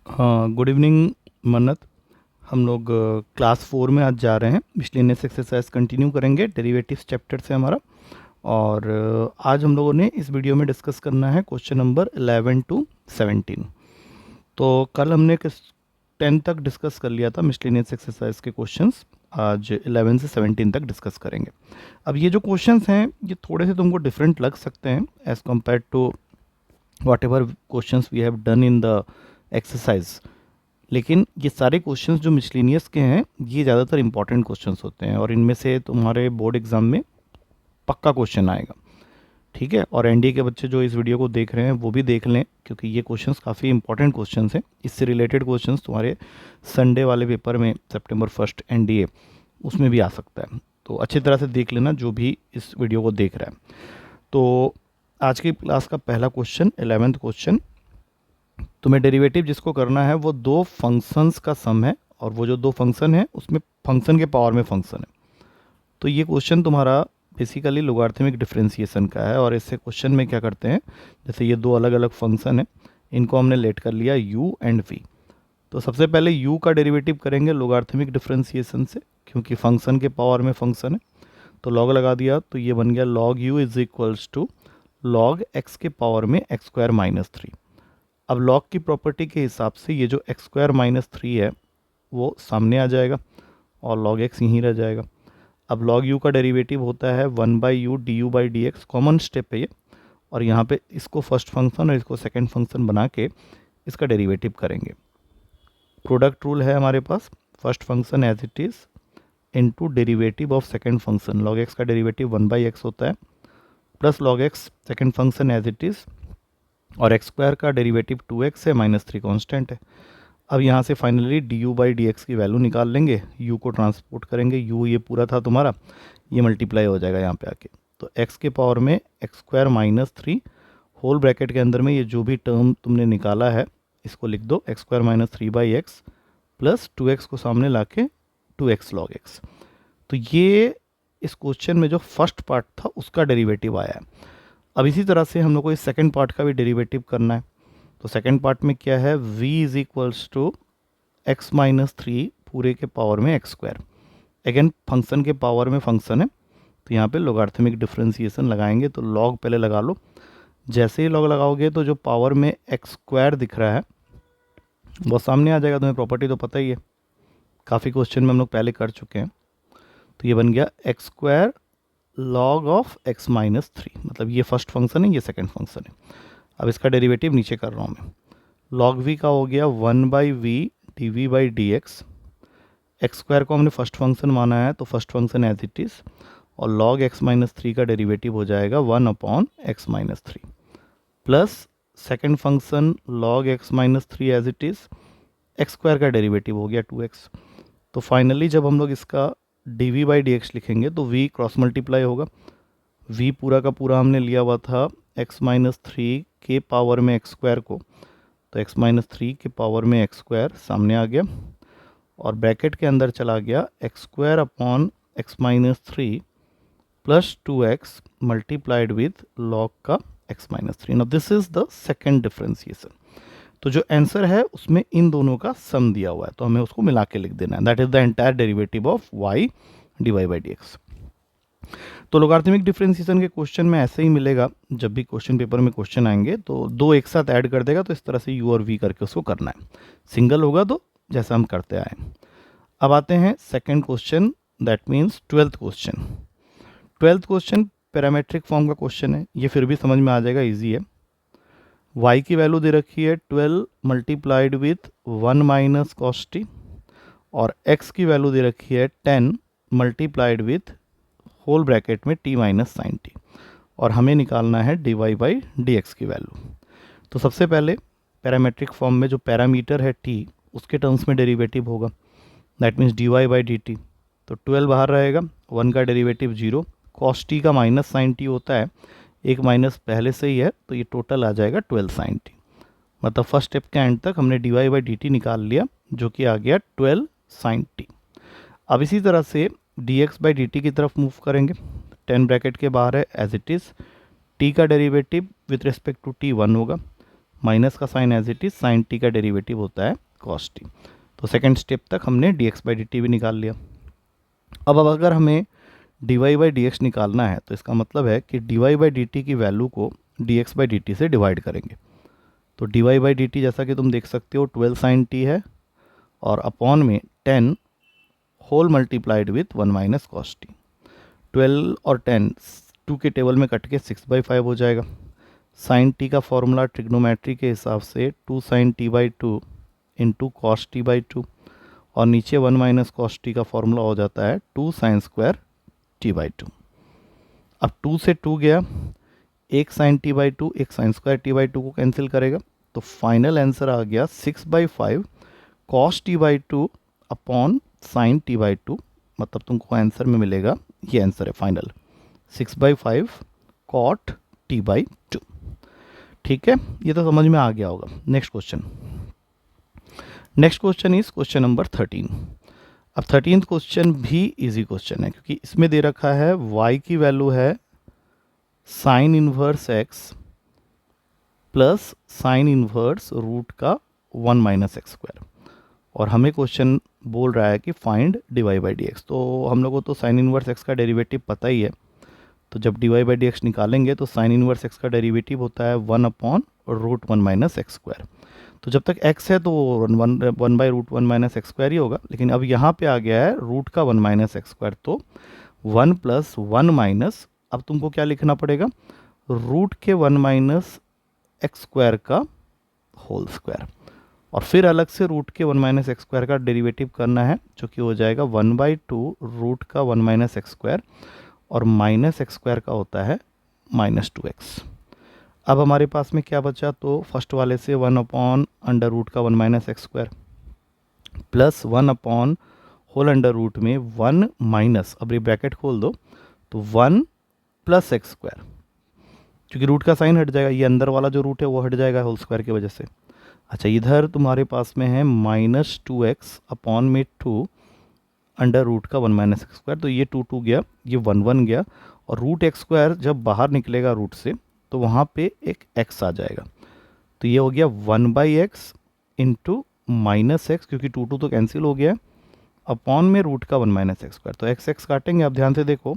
हाँ, good evening मन्नत। हम लोग क्लास 4 में आज जा रहे हैं। मिसलेनियस एक्सरसाइज कंटिन्यू करेंगे डेरिवेटिव्स चैप्टर से हमारा। और आज हम लोगों ने इस वीडियो में डिस्कस करना है क्वेश्चन नंबर 11 टू 17। तो कल हमने 10 तक डिस्कस कर लिया था मिसलेनियस एक्सरसाइज के क्वेश्चंस। आज 11 से 17 तक डिस्कस करेंगे। अब ये जो क्वेश्चंस हैं ये थोड़े से तुमको डिफरेंट लग सकते हैं as compare to whatever questions we have done in the exercise. लेकिन ये सारे क्वेश्चंस जो मिसलिनियस के हैं ये ज़्यादातर इंपॉर्टेंट क्वेश्चंस होते हैं और इनमें से तुम्हारे बोर्ड एग्जाम में पक्का क्वेश्चन आएगा। ठीक है, और एनडीए के बच्चे जो इस वीडियो को देख रहे हैं वो भी देख लें, क्योंकि ये क्वेश्चंस काफ़ी इंपॉर्टेंट क्वेश्चंस हैं। इससे रिलेटेड क्वेश्चंस तुम्हारे संडे वाले पेपर में सितंबर 1 एनडीए उसमें भी आ सकता है। तो अच्छी तरह से देख लेना जो भी इस वीडियो को देख रहा है। तो आज की क्लास का पहला क्वेश्चन 11th क्वेश्चन, तुम्हें डेरिवेटिव जिसको करना है वो दो फंक्शंस का सम है और वो जो दो फंक्शन है उसमें फंक्शन के पावर में फंक्शन है। तो ये क्वेश्चन तुम्हारा बेसिकली लोगारिथमिक डिफरेंशिएशन का है। और इससे क्वेश्चन में क्या करते हैं, जैसे ये दो अलग अलग फंक्शन है, इनको हमने लेट कर लिया u एंड v। तो सबसे पहले u का डेरिवेटिव करेंगे लोगारिथमिक डिफरेंशिएशन से, क्योंकि फंक्शन के पावर में फंक्शन है। तो लॉग लगा दिया तो ये बन गया log u is equals to log x के पावर में x स्क्वायर माइनस 3। अब लॉग की प्रॉपर्टी के हिसाब से ये जो एक्स स्क्वायर माइनस 3 है वो सामने आ जाएगा और log x यहीं रह जाएगा। अब log u का डेरिवेटिव होता है 1/u du/dx, कॉमन स्टेप है ये। और यहाँ पे इसको फर्स्ट फंक्शन और इसको सेकंड फंक्शन बना के इसका डेरिवेटिव करेंगे। प्रोडक्ट रूल है हमारे पास, first function as it is into derivative of second function. log x का डेरिवेटिव 1/x होता है plus log x second function as it is, और एक्स स्क्वायर का डेरिवेटिव 2x है, -3 कांस्टेंट है। अब यहाँ से फाइनली du/dx की वैल्यू निकाल लेंगे, u को ट्रांसपोर्ट करेंगे, u ये पूरा था तुम्हारा, ये मल्टीप्लाई हो जाएगा यहाँ पे आके। तो x के पावर में X square minus 3 whole bracket के अंदर में ये जो भी टर्म तुमने निकाला है इसको लिख दो, x square minus 3/x plus 2x को सामने ला के 2x log x। तो ये इस क्वेश्चन में जो फर्स्ट पार्ट था उसका डेरिवेटिव आया है। अब इसी तरह से हम लोग को इस सेकंड पार्ट का भी डेरिवेटिव करना है। तो सेकंड पार्ट में क्या है, v is equals to X minus 3 पूरे के पावर में एक्स स्क्वायर। अगेन फंक्शन के पावर में फंक्शन है, तो यहाँ पे लोगारिथमिक डिफरेंशिएशन लगाएंगे। तो लॉग पहले लगा लो, जैसे ही लॉग लगाओगे तो जो पावर में एक्स स्क्वायर दिख रहा है वो सामने आ जाएगा। तुम्हें प्रॉपर्टी तो पता ही है, काफ़ी क्वेश्चन में हम लोग पहले कर चुके हैं। तो ये बन गया x square log of x minus 3, मतलब ये फर्स्ट फंक्शन है, ये सेकंड फंक्शन है। अब इसका डेरिवेटिव नीचे कर रहा हूँ मैं। log v का हो गया 1/v dv/dx। एक्स स्क्वायर को हमने फर्स्ट फंक्शन माना है तो first function as it is, और log x माइनस 3 का डेरिवेटिव हो जाएगा 1/x minus 3 plus second function log x minus 3 as it is, X square का डेरिवेटिव हो गया 2x। तो फाइनली जब हम लोग इसका dv/dx लिखेंगे तो v क्रॉस मल्टीप्लाई होगा। v पूरा का पूरा हमने लिया हुआ था x माइनस 3 के पावर में एक्स स्क्वायर को, तो x माइनस 3 के पावर में एक्स स्क्वायर सामने आ गया और ब्रैकेट के अंदर चला गया x square upon x minus 3 plus 2x multiplied with log का x minus 3। Now this is the second differentiation. तो जो आंसर है उसमें इन दोनों का सम दिया हुआ है, तो हमें उसको मिला के लिख देना है। That is the entire derivative of y dy/dx। तो लोगारिथमिक डिफरेंशिएशन के क्वेश्चन में ऐसे ही मिलेगा, जब भी क्वेश्चन पेपर में क्वेश्चन आएंगे तो दो एक साथ ऐड कर देगा, तो इस तरह से u और v करके उसको करना है। सिंगल होगा तो जैसा हम करते आए। अब आते हैं second question, that means 12th question. 12th question parametric form का क्वेश्चन है, ये फिर भी समझ में आ जाएगा, ईजी है। y की वैल्यू दे रखी है 12 multiplied with 1 minus cos t, और x की वैल्यू दे रखी है 10 मल्टीप्लाइड विथ होल ब्रैकेट में t माइनस साइन टी, और हमें निकालना है dy/dx की वैल्यू। तो सबसे पहले पैरामेट्रिक फॉर्म में जो पैरामीटर है t उसके टर्म्स में डेरिवेटिव होगा, दैट मीन्स dy/dt। तो 12 बाहर रहेगा, 1 का डेरिवेटिव 0, कॉस टी का माइनस साइन टी होता है, एक माइनस पहले से ही है तो ये टोटल आ जाएगा 12 साइन टी। मतलब फर्स्ट स्टेप के एंड तक हमने dy/dt निकाल लिया जो कि आ गया 12 साइन टी। अब इसी तरह से dx/dt की तरफ मूव करेंगे, 10 ब्रैकेट के बाहर है एज इट इज़, t का derivative with respect to t 1 होगा, माइनस का sine as it is, sine T का डेरिवेटिव होता है कॉस टी। तो सेकेंड स्टेप तक हमने D x by D T भी निकाल लिया। अब अगर हमें D Y by D X निकालना है तो इसका मतलब है कि D Y by D T की वैल्यू को D x by D T से डिवाइड करेंगे। तो D Y by D T जैसा कि तुम देख सकते हो 12 साइन टी है और अपॉन में 10 whole multiplied with 1 minus cos T. 12 और 10 2 के टेबल में कट के 6/5 हो जाएगा। साइन टी का फॉर्मूला ट्रिग्नोमेट्री के हिसाब से 2 sine T by two into cos T by two, और नीचे 1 माइनस कॉस टी का फॉर्मूला हो जाता है 2 sine square T by two. अब 2 से 2 गया, एक साइन टी बाई टू एक sine square T by two को कैंसिल करेगा, तो फाइनल आंसर आ गया 6/5 cos T by two upon sign T by two. मतलब तुमको आंसर में मिलेगा, ये आंसर है final, 6/5 cot T by two. ठीक है, ये तो समझ में आ गया होगा। Next question is question number 13। अब 13th क्वेश्चन भी इजी क्वेश्चन है, क्योंकि इसमें दे रखा है y की वैल्यू है sine inverse x plus sine inverse root का 1 माइनस एक्स स्क्वायर, और हमें क्वेश्चन बोल रहा है कि find d Y by D x. तो हम लोगों को तो साइन इनवर्स एक्स का डेरिवेटिव पता ही है, तो जब d Y by D x निकालेंगे तो साइन इनवर्स एक्स का डेरिवेटिव होता है 1 upon root 1 minus x square. तो जब तक x है तो 1 by root 1 minus x square ही होगा, लेकिन अब यहाँ पे आ गया है रूट का 1 माइनस एक्स स्क्वायर, तो 1 प्लस 1 माइनस, अब तुमको क्या लिखना पड़ेगा, रूट के 1 माइनस एक्स स्क्वायर का होल स्क्वायर, और फिर अलग से रूट के 1 माइनस एक्स स्क्वायर का डेरिवेटिव करना है, जो कि हो जाएगा 1/2 रूट का 1 माइनस एक्स स्क्वायर, और माइनस एक्स स्क्वायर का होता है -2x। अब हमारे पास में क्या बचा, तो फर्स्ट वाले से 1 अपॉन अंडर रूट का 1 minus x square plus 1 upon whole under root में 1 माइनस, अब ये ब्रैकेट खोल दो, तो 1 प्लस एक्स स्क्वायर, क्योंकि रूट का साइन हट जाएगा, ये अंदर वाला जो रूट है वो हट जाएगा होल स्क्वायर की वजह से। अच्छा, इधर तुम्हारे पास में है -2x अपॉन में 2 अंडर रूट का 1 माइनस एक्स स्क्वायर, तो ये 2 गया, ये 1 गया, और रूट एक्स स्क्वायर जब बाहर निकलेगा रूट से तो वहाँ पे एक x आ जाएगा, तो ये हो गया 1/x इंटू माइनस एक्स, क्योंकि 2 तो कैंसिल हो गया है, अपॉन में रूट का 1 माइनस एक्स स्क्वायर, तो x काटेंगे। आप ध्यान से देखो,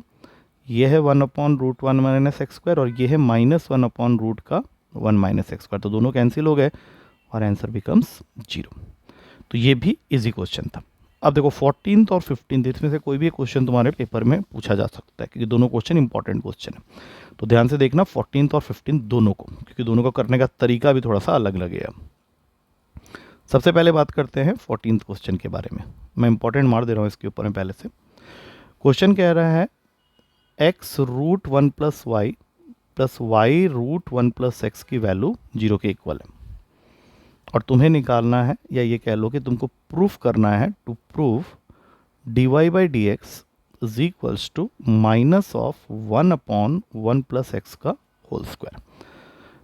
ये है 1 upon root 1 minus x square, और ये है -1 अपॉन रूट का 1 माइनस एक्स स्क्वायर, तो दोनों कैंसिल हो गए और आंसर बिकम्स 0। तो ये भी इजी क्वेश्चन था। अब देखो 14th और 15th, इसमें से कोई भी क्वेश्चन तुम्हारे पेपर में पूछा जा सकता है, क्योंकि दोनों क्वेश्चन इंपॉर्टेंट क्वेश्चन है। तो ध्यान से देखना 14th और 15th दोनों को, क्योंकि दोनों का करने का तरीका भी थोड़ा सा अलग लगेगा। सबसे पहले बात करते हैं 14th क्वेश्चन के बारे में। मैं इंपॉर्टेंट मार दे रहा हूँ इसके ऊपर में पहले से। क्वेश्चन कह रहा है x root 1 plus Y plus Y root 1 plus X की वैल्यू 0 के इक्वल है, और तुम्हें निकालना है, या ये कह लो कि तुमको प्रूफ करना है, to prove D Y by D x is equals to minus of 1 upon 1 plus X का होल स्क्वायर।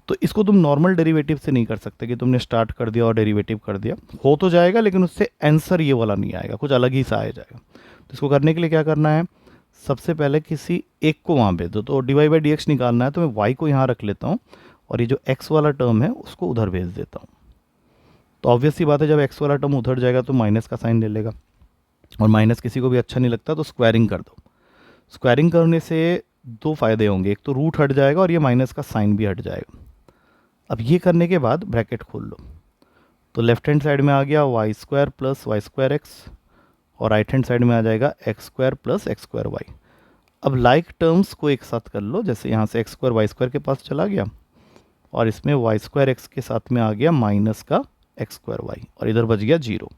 तो इसको तुम नॉर्मल डेरिवेटिव से नहीं कर सकते कि तुमने स्टार्ट कर दिया और डेरिवेटिव कर दिया, हो तो जाएगा लेकिन उससे आंसर ये वाला नहीं आएगा, कुछ अलग ही सा आ जाएगा। तो इसको करने के लिए क्या करना है, सबसे पहले किसी एक को वहाँ भेज दो। तो D Y by D X निकालना है, तो मैं वाई को यहाँ रख लेता हूँ, और ये जो एक्स वाला टर्म है उसको उधर भेज देता हूँ। तो ऑब्वियस सी बात है, जब एक्स वाला टर्म उधर जाएगा तो माइनस का साइन ले लेगा, और माइनस किसी को भी अच्छा नहीं लगता, तो स्क्वायरिंग कर दो। स्क्वायरिंग करने से दो फायदे होंगे, एक तो रूट हट जाएगा और ये माइनस का साइन भी हट जाएगा। अब ये करने के बाद ब्रैकेट खोल लो, तो लेफ्ट हैंड साइड में आ गया Y square plus Y square X, और राइट हैंड साइड में आ जाएगा X square plus X square Y. अब लाइक टर्म्स को एक साथ कर लो, जैसे यहाँ से एक्स स्क्वायर वाई स्क्वायर के पास चला गया, और इसमें वाई स्क्वायर एक्स के साथ में आ गया माइनस का एक्स स्क्वायर वाई, और इधर बच गया 0।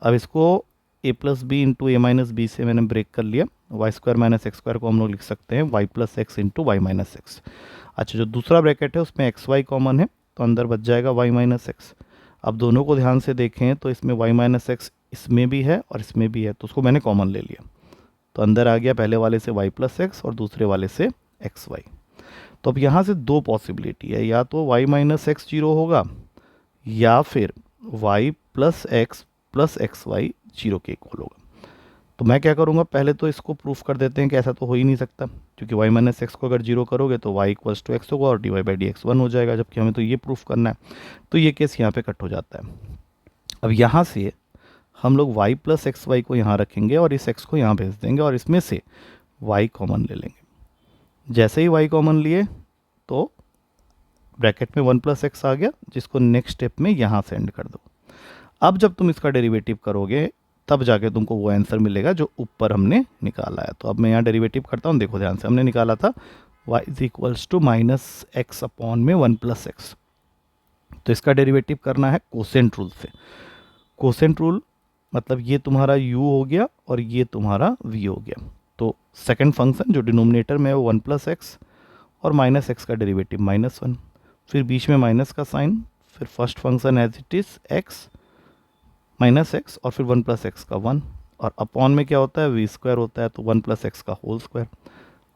अब इसको a plus B into A minus B से मैंने ब्रेक कर लिया। Y square minus x square को हम लोग लिख सकते हैं Y plus X into Y minus X. अच्छा, जो दूसरा ब्रैकेट है उसमें एक्स वाई कॉमन है, तो अंदर बच जाएगा वाई माइनस एक्स। अब दोनों को ध्यान से देखें तो इसमें वाई माइनस एक्स इसमें भी है और इसमें भी है, तो उसको मैंने कॉमन ले लिया, तो अंदर आ गया पहले वाले से वाई प्लस एक्स और दूसरे वाले से एक्स वाई। तो अब यहाँ से दो पॉसिबिलिटी है, या तो वाई माइनस एक्स 0 होगा, या फिर वाई प्लस एक्स वाई 0 के इक्वल होगा। तो मैं क्या करूँगा, पहले तो इसको प्रूफ कर देते हैं कि ऐसा तो हो ही नहीं सकता, क्योंकि y माइनस एक्स को अगर जीरो करोगे तो y इक्वल्स टू एक्स होगा और D Y by D X one हो जाएगा, जबकि हमें तो ये प्रूफ करना है। तो ये केस यहाँ पे कट हो जाता है। अब यहाँ से हम लोग y प्लस एक्स वाई को यहाँ रखेंगे और इस x को यहाँ भेज देंगे और इसमें से y कॉमन ले लेंगे। जैसे ही y कॉमन लिए तो ब्रैकेट में 1 प्लस एक्स आ गया, जिसको नेक्स्ट स्टेप में यहाँ से एंड कर दो। अब जब तुम इसका डेरिवेटिव करोगे तब जाके तुमको वो आंसर मिलेगा जो ऊपर हमने निकाला है। तो अब मैं यहाँ डेरिवेटिव करता हूँ, देखो ध्यान से, हमने निकाला था y is equals to minus X upon में 1 प्लस एक्स। तो इसका डेरिवेटिव करना है कोसेंट रूल से। कोसेंट रूल मतलब ये तुम्हारा u हो गया और ये तुम्हारा v हो गया। तो सेकंड फंक्शन जो डिनोमिनेटर में है वो 1 प्लस एक्स और माइनस एक्स का डेरिवेटिव माइनस वन, फिर बीच में माइनस का साइन, फिर first function as it is x minus x और फिर 1 प्लस एक्स का 1, और अपॉन में क्या होता है, वी स्क्वायर होता है, तो 1 प्लस एक्स का होल स्क्वायर।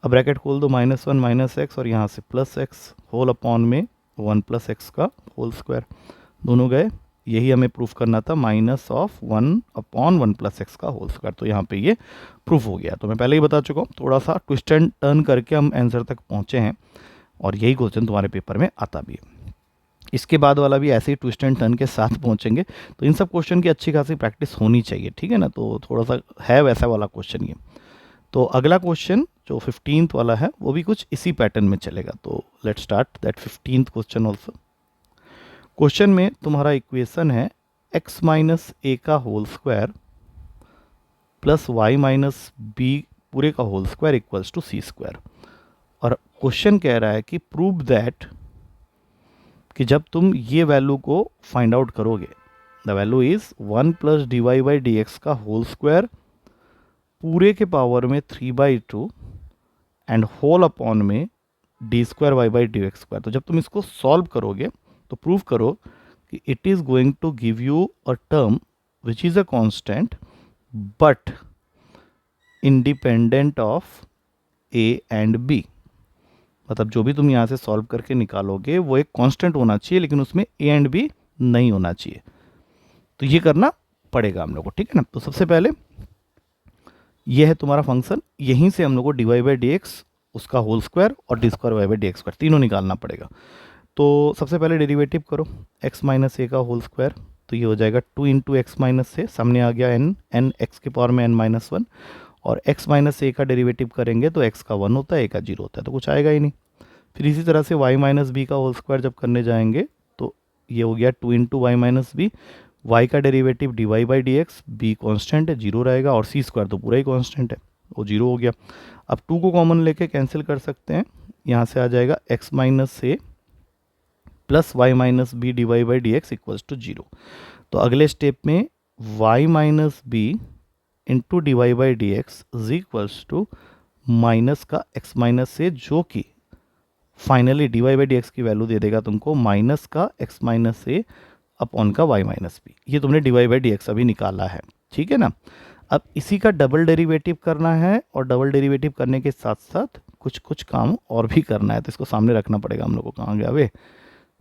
अब ब्रैकेट खोल दो, माइनस वन माइनस एक्स और यहाँ से प्लस एक्स होल अपॉन में 1 प्लस एक्स का होल स्क्वायर, दोनों गए। यही हमें प्रूफ करना था, minus of 1 upon 1 plus X का होल स्क्वायर। तो यहाँ पे ये प्रूफ हो गया। तो मैं पहले ही बता चुका हूँ, थोड़ा सा ट्विस्ट एंड टर्न करके हम आंसर तक पहुँचे हैं और यही क्वेश्चन तुम्हारे पेपर में आता भी है। इसके बाद वाला भी ऐसे ही ट्विस्ट एंड टर्न के साथ पहुंचेंगे। तो इन सब क्वेश्चन की अच्छी खासी प्रैक्टिस होनी चाहिए, ठीक है ना। तो थोड़ा सा है वैसा वाला क्वेश्चन ये। तो अगला क्वेश्चन जो 15th वाला है वो भी कुछ इसी पैटर्न में चलेगा। तो let start that 15th question also. Question में तुम्हारा इक्वेशन है x माइनस ए का whole square plus y minus b पूरे का whole square equals to c square. और क्वेश्चन कह रहा है कि प्रूव दैट कि जब तुम ये वैल्यू को फाइंड आउट करोगे, the value is 1 plus d Y by D x का होल स्क्वायर पूरे के पावर में 3/2 एंड होल अपॉन में d square y by D x square. तो जब तुम इसको सॉल्व करोगे तो प्रूव करो कि it is going to give you a term which is a constant but independent of a and b. मतलब जो भी तुम यहाँ से सॉल्व करके निकालोगे वो एक कांस्टेंट होना चाहिए, लेकिन उसमें ए एंड बी नहीं होना चाहिए। तो ये करना पड़ेगा हम लोग को, ठीक है ना। तो सबसे पहले ये है तुम्हारा फंक्शन, यहीं से हम लोग को d Y by D x उसका होल स्क्वायर और d square y by D x square तीनों निकालना पड़ेगा। तो सबसे पहले डेरिवेटिव करो एक्स माइनस ए का होल स्क्वायर, तो ये हो जाएगा 2 इंटू एक्स माइनस से, सामने आ गया एन एक्स के पावर में n-1, और x माइनस ए का डेरिवेटिव करेंगे तो x का 1 होता है, a का 0 होता है, तो कुछ आएगा ही नहीं। फिर इसी तरह से y माइनस बी का होल स्क्वायर जब करने जाएंगे तो ये हो गया 2 into Y minus b, y का derivative d Y by D x, b constant है 0 रहेगा, और सी स्क्वायर तो पूरा ही कॉन्स्टेंट है वो 0 हो गया। अब 2 को कॉमन लेके कैंसिल कर सकते हैं, यहाँ से आ जाएगा x minus a plus y minus b d Y by D x equals to 0। तो अगले स्टेप में y minus b into d Y by D x is equals to minus का x माइनस से, जो कि finally d Y by D x की value दे देगा तुमको माइनस का x माइनस से अपॉन का y माइनस बी। ये तुमने d Y by D x अभी निकाला है, ठीक है ना। अब इसी का डबल डेरिवेटिव करना है और डबल डेरिवेटिव करने के साथ साथ कुछ कुछ काम और भी करना है। तो इसको सामने रखना पड़ेगा हम लोग को। कहाँ गया वे,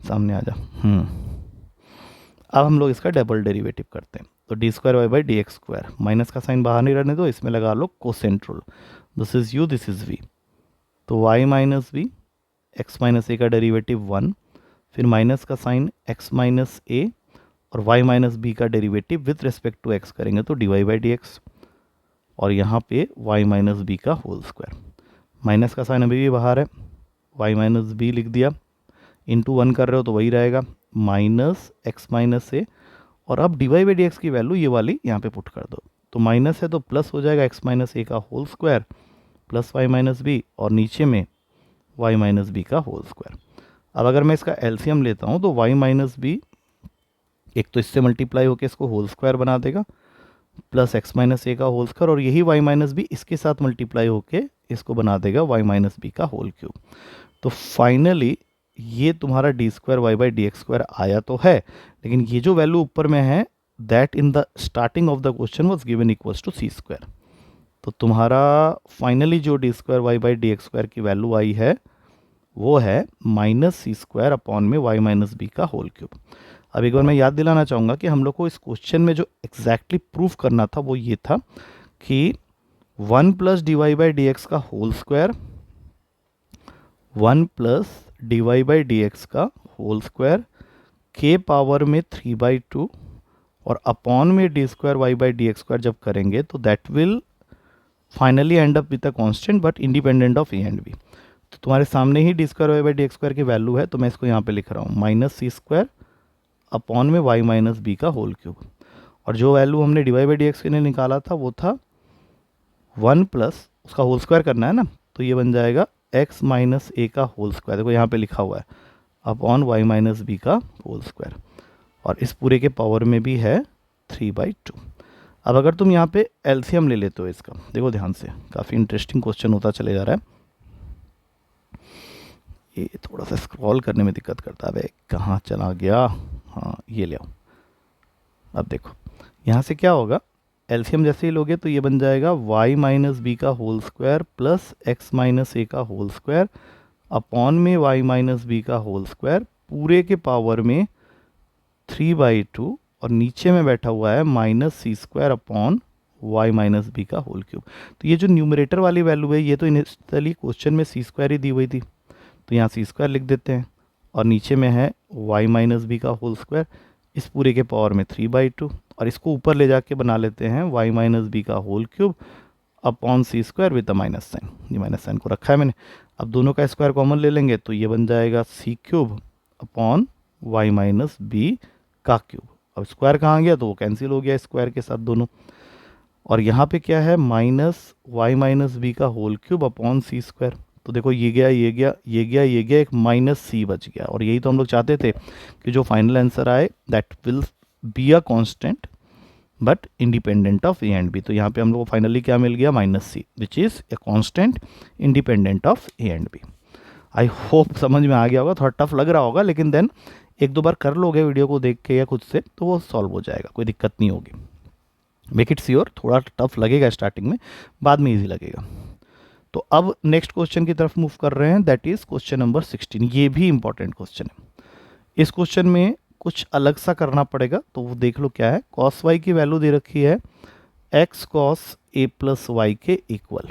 सामने आ जा। अब हम लोग इसका डबल डेरिवेटिव करते हैं। तो d square y by D x square, minus का साइन बाहर नहीं रहने दो, इसमें लगा लो quotient rule, this is u this is v. तो y minus b, x minus a का डेरिवेटिव 1, फिर माइनस का साइन एक्स माइनस ए और वाई माइनस बी का derivative with respect to x करेंगे तो D Y by D x, और यहाँ पे वाई माइनस बी का होल स्क्वायर। माइनस का साइन अभी भी बाहर है, वाई माइनस बी लिख दिया, इंटू 1 कर रहे हो तो वही रहेगा माइनस एक्स माइनस ए, और अब d Y by D x की वैल्यू ये वाली यहाँ पे पुट कर दो। तो माइनस है तो प्लस हो जाएगा एक्स माइनस ए का whole square plus y minus b, और नीचे में वाई माइनस बी का होल स्क्वायर। अब अगर मैं इसका एलसीएम लेता हूँ तो वाई माइनस बी एक तो इससे मल्टीप्लाई होकर इसको होल स्क्वायर बना देगा प्लस एक्स माइनस ए का होल स्क्वायर, और यही वाई माइनस बी इसके साथ मल्टीप्लाई होकर इसको बना देगा वाई माइनस बी का होल क्यूब। तो फाइनली ये तुम्हारा d square y by D x square आया तो है, लेकिन ये जो वैल्यू ऊपर में है that in the starting of the question was given equals to c square. तो तुम्हारा फाइनली जो d square y by D x square की वैल्यू आई है वो है माइनस सी स्क्वायर अपॉन में वाई माइनस बी का होल क्यूब। अब एक बार मैं याद दिलाना चाहूँगा कि हम लोग को इस क्वेश्चन में जो एग्जैक्टली प्रूफ करना था वो ये था कि 1 plus d Y by D x का whole square, 1 plus d Y by D x का होल स्क्वायर के पावर में 3/2 और अपॉन में d square y by D x square जब करेंगे तो that will finally end up with a constant but independent of a and b. तो तुम्हारे सामने ही d square y by D x square की वैल्यू है, तो मैं इसको यहाँ पे लिख रहा हूँ माइनस सी स्क्वायर अपॉन में वाई माइनस बी का होल क्यूब। और जो वैल्यू हमने d Y by D x के लिए निकाला था वो था 1 प्लस उसका होल स्क्वायर करना है ना, तो ये बन जाएगा x माइनस ए का होल स्क्वायर, देखो यहाँ पे लिखा हुआ है अपॉन वाई माइनस बी का होल स्क्वायर, और इस पूरे के पावर में भी है 3/2। अब अगर तुम यहाँ पे एलसीएम ले लेते हो इसका, देखो ध्यान से, काफ़ी इंटरेस्टिंग क्वेश्चन होता चले जा रहा है। ये थोड़ा सा स्क्रॉल करने में दिक्कत करता है, कहाँ चला गया, हाँ ये ले आओ। अब देखो यहाँ से क्या होगा, एलसीएम जैसे ही लोगे तो ये बन जाएगा y माइनस बी का whole square plus x minus a का होल स्क्वायर अपॉन में y माइनस बी का होल स्क्वायर पूरे के पावर में 3/2 और नीचे में बैठा हुआ है minus c square upon y minus b का होल क्यूब। तो ये जो न्यूमरेटर वाली वैल्यू है ये तो इनिशियली क्वेश्चन में सी स्क्वायर ही दी हुई थी, तो यहाँ सी स्क्वायर लिख देते हैं और नीचे में है वाई माइनस बी का होल स्क्वायर इस पूरे के पावर में 3/2 और इसको ऊपर ले जाके बना लेते हैं वाई माइनस बी का whole cube upon c square with the minus sign, ये माइनस साइन को रखा है मैंने। अब दोनों का स्क्वायर कॉमन ले लेंगे तो ये बन जाएगा c cube upon y minus b का क्यूब। अब स्क्वायर कहाँ गया तो वो कैंसिल हो गया स्क्वायर के साथ दोनों, और यहाँ पे क्या है माइनस वाई माइनस बी का whole cube upon c square. तो देखो ये गया ये गया ये गया ये गया, एक माइनस सी बच गया, और यही तो हम लोग चाहते थे कि जो फाइनल आंसर आए that will be a constant but independent of a and b. तो यहाँ पे हम लोग को फाइनली क्या मिल गया, minus c which is a constant independent of a and b. I hope समझ में आ गया होगा, थोड़ा टफ लग रहा होगा लेकिन देन एक दो बार कर लोगे वीडियो को देख के या खुद से तो वो सॉल्व हो जाएगा, कोई दिक्कत नहीं होगी। मेक इट श्योर, थोड़ा टफ लगेगा स्टार्टिंग में, बाद में ईजी लगेगा। तो अब नेक्स्ट क्वेश्चन की तरफ मूव कर रहे हैं, दैट इज क्वेश्चन नंबर 16। ये भी इंपॉर्टेंट क्वेश्चन है, इस क्वेश्चन में कुछ अलग सा करना पड़ेगा, तो वो देख लो क्या है। कॉस वाई की वैल्यू दे रखी है x cos a plus y के इक्वल,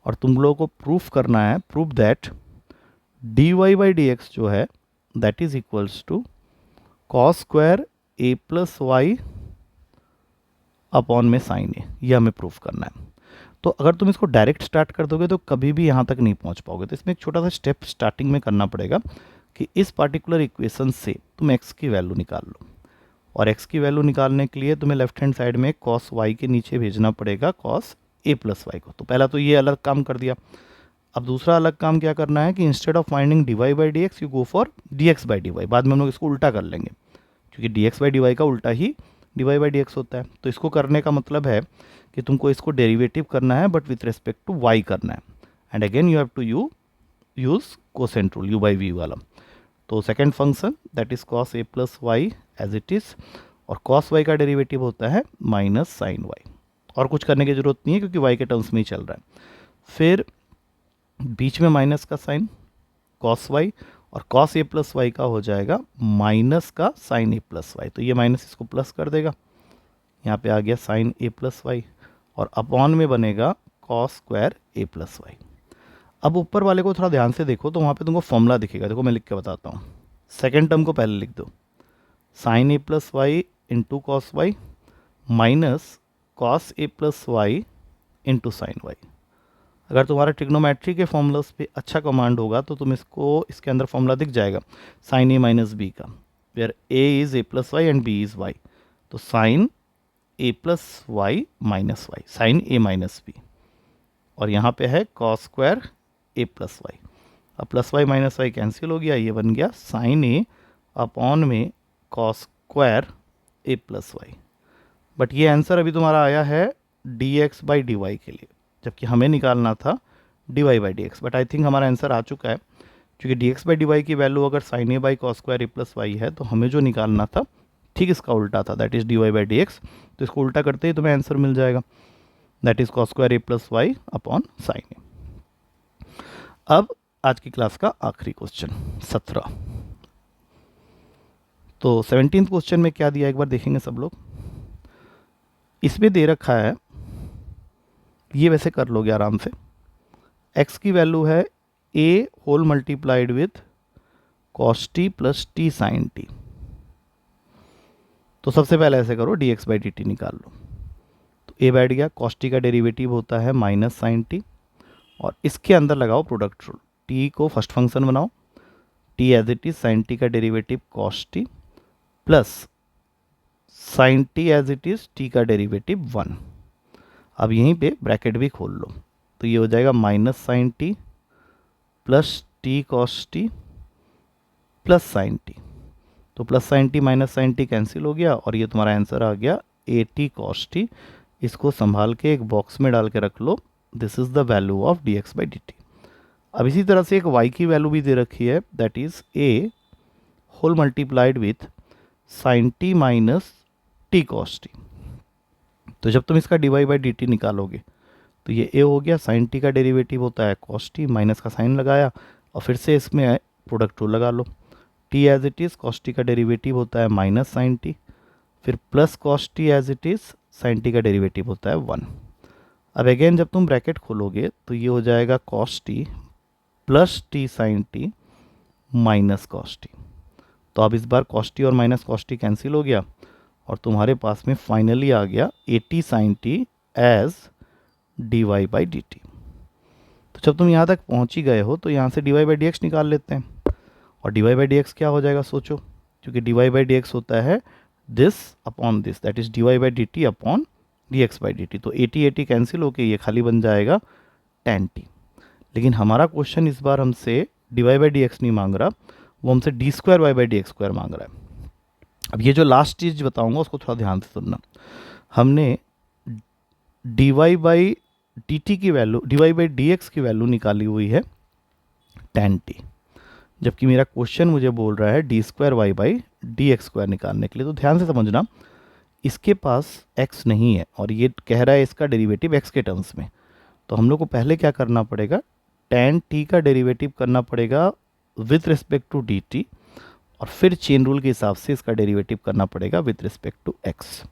और तुम लोगों को प्रूफ करना है, proof that d Y by D x जो है that is equals to cos square a plus y upon में साइन ए, ये हमें प्रूफ करना है। तो अगर तुम इसको डायरेक्ट स्टार्ट कर दोगे तो कभी भी यहाँ तक नहीं पहुँच पाओगे, तो इसमें एक छोटा सा स्टेप स्टार्टिंग में करना पड़ेगा कि इस पार्टिकुलर इक्वेशन से तुम x की वैल्यू निकाल लो, और x की वैल्यू निकालने के लिए तुम्हें लेफ्ट हैंड साइड में cos y के नीचे भेजना पड़ेगा cos a प्लस वाई को। तो पहला तो ये अलग काम कर दिया। अब दूसरा अलग काम क्या करना है कि instead of finding d Y by D x you go for d x by d y. बाद में हम लोग इसको उल्टा कर लेंगे क्योंकि d x by d y का उल्टा ही d Y by D x होता है। तो इसको करने का मतलब है कि तुमको इसको डेरिवेटिव करना है but with respect to y करना है, and again you have to use quotient rule, u by v वाला। तो second function that is cos a plus y as it is, और कॉस वाई का डेरिवेटिव होता है माइनस साइन वाई, और कुछ करने की जरूरत नहीं है क्योंकि वाई के टर्म्स में ही चल रहा है। फिर बीच में माइनस का साइन कॉस वाई, और कॉस ए प्लस वाई का हो जाएगा माइनस का साइन ए प्लस वाई, तो ये माइनस इसको प्लस कर देगा, यहाँ पे आ गया साइन ए प्लस वाई, और अपॉन में बनेगा cos square a plus y. अब ऊपर वाले को थोड़ा ध्यान से देखो तो वहाँ पे तुमको फॉर्मूला दिखेगा, देखो मैं लिख के बताता हूँ। सेकेंड टर्म को पहले लिख दो, sine a plus y into cos y minus cos a plus y into sine y. अगर तुम्हारा ट्रिग्नोमेट्री के फॉर्मूलास पे अच्छा कमांड होगा तो तुम इसको, इसके अंदर फॉर्मूला दिख जाएगा साइन ए माइनस बी का, where a is a plus y and b is y. तो sine a plus y minus y, sine a minus b, और यहाँ पे है cos square a plus y. अब plus y minus y cancel हो गया, ये बन गया साइन ए अपॉन में cos square a plus y. But ये आंसर अभी तुम्हारा आया है d x by d Y के लिए, जबकि हमें निकालना था d Y by D x. But I think हमारा आंसर आ चुका है, क्योंकि d x by d y की वैल्यू अगर sine a by cos square a plus y है तो हमें जो निकालना था ठीक इसका उल्टा था, that is d Y by D x. तो इसको उल्टा करते ही तुम्हें आंसर मिल जाएगा, that is cos square a plus y upon sine a. अब आज की क्लास का आखिरी क्वेश्चन 17। तो 17 क्वेश्चन में क्या दिया एक बार देखेंगे सब लोग। इसमें दे रखा है ये वैसे कर लोगे आराम से। x की वैल्यू है a whole multiplied with cos t plus t sine t. तो सबसे पहले ऐसे करो, dx बाई डी टी निकाल लो। तो a बैठ गया, cos t का डेरिवेटिव होता है माइनस साइन टी, और इसके अंदर लगाओ प्रोडक्ट रूल। t को फर्स्ट फंक्शन बनाओ, t as it is sine T का derivative cos t plus sine t as it is t का डेरिवेटिव 1। अब यहीं पे ब्रैकेट भी खोल लो, तो ये हो जाएगा minus sine t plus t cos t plus sine t. तो plus sine t minus sine t cancel हो गया, और ये तुम्हारा आंसर आ गया ए टी कॉस टी। इसको संभाल के एक बॉक्स में डाल के रख लो। This is the value of d x by D t. अब इसी तरह से एक y की वैल्यू भी दे रखी है, that is a whole multiplied with sine t minus t cos T. तो जब तुम इसका d Y by D t निकालोगे तो ये a हो गया, साइन टी का डेरिवेटिव होता है कॉस टी, माइनस का साइन लगाया और फिर से इसमें प्रोडक्ट रूल लगा लो। t as it is cos T का डेरिवेटिव होता है माइनस साइन टी, फिर plus cos t as it is sine T का डेरिवेटिव होता है 1। अब अगेन जब तुम ब्रैकेट खोलोगे तो ये हो जाएगा cos t plus t sine t minus cos T. तो अब इस बार कॉस टी और माइनस कॉस टी कैंसिल हो गया, और तुम्हारे पास में फाइनली आ गया a t sine t as d Y by D t. तो जब तुम यहाँ तक पहुँच ही गए हो तो यहाँ से d Y by D x निकाल लेते हैं। और D Y by D x क्या हो जाएगा सोचो, क्योंकि d Y by D x होता है this upon this, that is d Y by D t upon d x by D t. तो ए टी कैंसिल होके ये खाली बन जाएगा टेन टी। लेकिन हमारा क्वेश्चन इस बार हमसे d Y by D x नहीं मांग रहा, वो हमसे d square y by D x square मांग रहा है। अब ये जो लास्ट चीज़ बताऊंगा उसको थोड़ा ध्यान से सुनना। हमने d Y by D T की value, d Y by D x की वैल्यू निकाली हुई है टेन टी, जबकि मेरा क्वेश्चन मुझे बोल रहा है d square y by D x square निकालने के लिए। तो ध्यान से समझना, इसके पास x नहीं है और ये कह रहा है इसका डेरिवेटिव x के टर्म्स में। तो हम लोग को पहले क्या करना पड़ेगा, tan t का डेरिवेटिव करना पड़ेगा विथ रिस्पेक्ट टू dt, और फिर चेन रूल के हिसाब से इसका डेरिवेटिव करना पड़ेगा विथ रिस्पेक्ट टू x।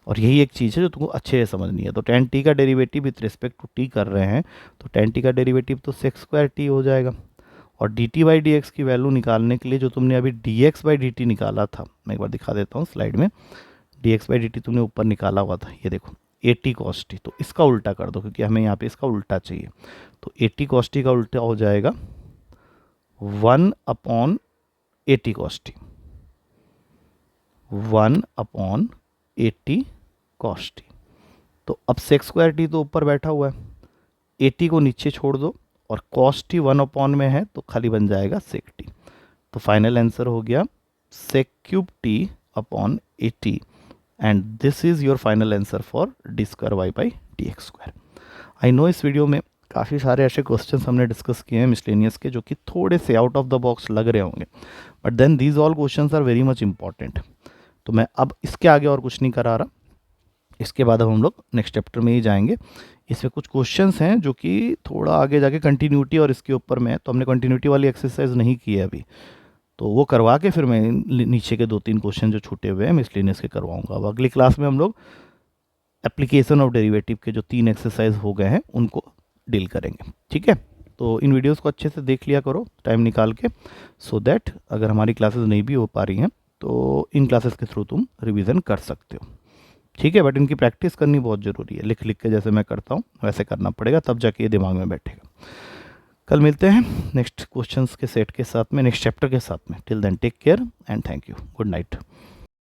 और यही एक चीज़ है जो तुमको अच्छे से समझनी है। तो tan t का derivative with respect to t कर रहे हैं, तो tan t का डेरिवेटिव तो सेक्स स्क्वायर t हो जाएगा। और d t by D x की वैल्यू निकालने के लिए जो तुमने अभी d x by D t निकाला था, मैं एक बार दिखा देता हूँ स्लाइड में। D x by D T तुमने ऊपर निकाला हुआ था, ये देखो ए टी कॉस टी। तो इसका उल्टा कर दो क्योंकि हमें यहाँ पे इसका उल्टा चाहिए। तो ए टी कॉस टी का उल्टा हो जाएगा 1 upon a T cos T, 1 upon a T cos T. तो अब सेक्स स्क्वायर टी तो ऊपर बैठा हुआ है, ए टी को नीचे छोड़ दो, और कॉस टी 1 अपॉन में है तो खाली बन जाएगा सेक टी। तो फाइनल आंसर हो गया sec cube t upon a t, and this is your final answer for d square y by D x square. I know इस वीडियो में काफ़ी सारे ऐसे क्वेश्चंस हमने डिस्कस किए हैं मिसलेनियस के जो कि थोड़े से आउट ऑफ द बॉक्स लग रहे होंगे, but then these all questions are very much important. तो मैं अब इसके आगे और कुछ नहीं करा रहा, इसके बाद अब हम लोग नेक्स्ट चैप्टर में ही जाएंगे। इसमें कुछ क्वेश्चंस हैं जो कि थोड़ा आगे जाके कंटिन्यूटी और इसके ऊपर में है, तो हमने कंटिन्यूटी वाली एक्सरसाइज नहीं की है अभी, तो वो करवा के फिर मैं नीचे के 2-3 क्वेश्चन जो छूटे हुए हैं मिसलेनियस के करवाऊंगा। अब अगली क्लास में हम लोग एप्लीकेशन ऑफ डेरिवेटिव के जो 3 एक्सरसाइज हो गए हैं उनको डील करेंगे, ठीक है। तो इन वीडियोस को अच्छे से देख लिया करो टाइम निकाल के, सो दैट अगर हमारी क्लासेस नहीं भी हो पा रही हैं तो इन क्लासेस के थ्रू तुम रिवीजन कर सकते हो, ठीक है। बट इनकी प्रैक्टिस करनी बहुत ज़रूरी है, लिख लिख के जैसे मैं करता हूँ वैसे करना पड़ेगा, तब जाके ये दिमाग में बैठेगा। कल मिलते हैं नेक्स्ट क्वेश्चंस के सेट के साथ में, नेक्स्ट चैप्टर के साथ में। Till then take care and thank you, good night.